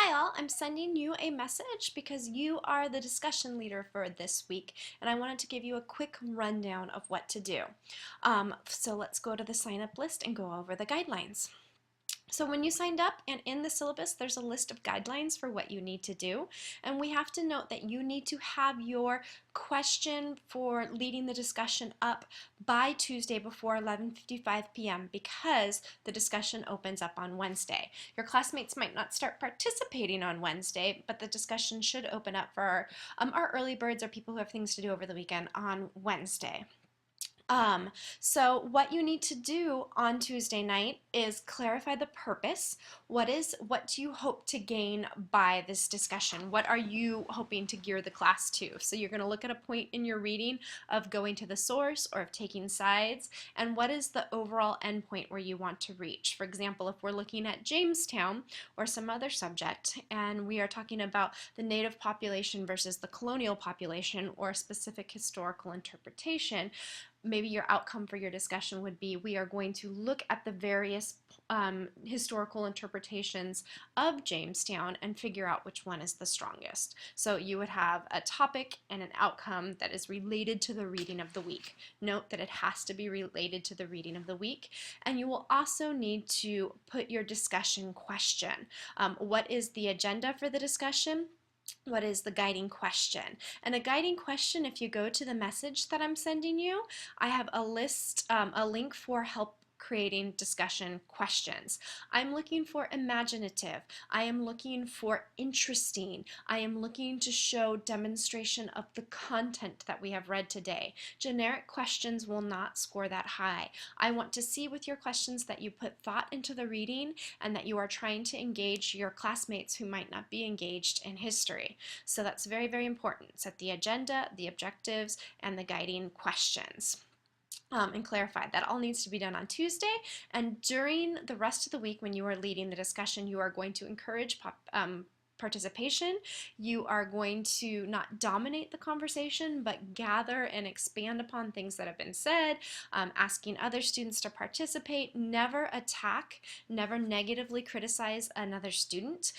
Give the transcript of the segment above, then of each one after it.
Hi all, I'm sending you a message because you are the discussion leader for this week and I wanted to give you a quick rundown of what to do. So let's go to the sign up list and go over the guidelines. So when you signed up and in the syllabus there's a list of guidelines for what you need to do, and we have to note that you need to have your question for leading the discussion up by Tuesday before 11:55 p.m. because the discussion opens up on Wednesday. Your classmates might not start participating on Wednesday, but the discussion should open up for our early birds or people who have things to do over the weekend on Wednesday. So what you need to do on Tuesday night is clarify the purpose. What do you hope to gain by this discussion? What are you hoping to gear the class to? So you're going to look at a point in your reading of going to the source or of taking sides, and what is the overall endpoint where you want to reach? For example, if we're looking at Jamestown or some other subject and we are talking about the native population versus the colonial population or a specific historical interpretation, maybe your outcome for your discussion would be we are going to look at the various historical interpretations of Jamestown and figure out which one is the strongest. So you would have a topic and an outcome that is related to the reading of the week. Note that it has to be related to the reading of the week, and you will also need to put your discussion question. What is the agenda for the discussion? What is the guiding question? And a guiding question, if you go to the message that I'm sending you, I have a list, a link for help creating discussion questions. I'm looking for imaginative. I am looking for interesting. I am looking to show demonstration of the content that we have read today. Generic questions will not score that high. I want to see with your questions that you put thought into the reading and that you are trying to engage your classmates who might not be engaged in history. So that's very, very important. Set the agenda, the objectives, and the guiding questions. And clarify that all needs to be done on Tuesday, and during the rest of the week when you are leading the discussion you are going to encourage participation. You are going to not dominate the conversation but gather and expand upon things that have been said, asking other students to participate. Never attack, never negatively criticize another student.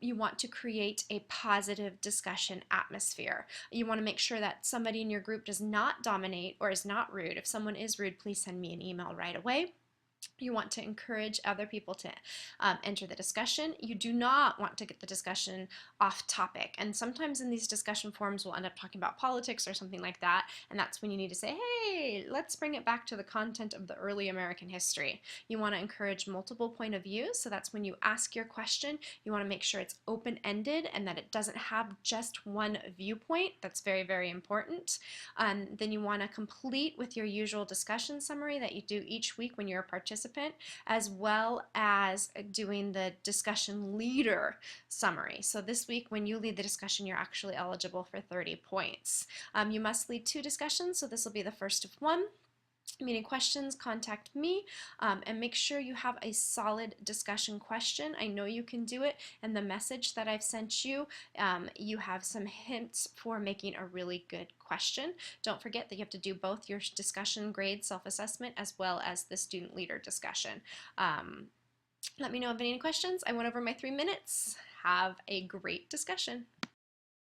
You want to create a positive discussion atmosphere. You want to make sure that somebody in your group does not dominate or is not rude. If someone is rude, please send me an email right away. You want to encourage other people to enter the discussion. You do not want to get the discussion off topic. And sometimes in these discussion forums we'll end up talking about politics or something like that. And that's when you need to say, hey, let's bring it back to the content of the early American history. You want to encourage multiple point of views. So that's when you ask your question, you want to make sure it's open-ended and that it doesn't have just one viewpoint. That's very, very important. Then you want to complete with your usual discussion summary that you do each week when you're a participant, as well as doing the discussion leader summary. So this week when you lead the discussion you're actually eligible for 30 points. You must lead 2 discussions, so this will be the first of one. Any questions, contact me, and make sure you have a solid discussion question. I know you can do it, and the message that I've sent you, you have some hints for making a really good question. Don't forget that you have to do both your discussion grade self-assessment as well as the student leader discussion. Let me know if any questions. I went over my 3 minutes. Have a great discussion.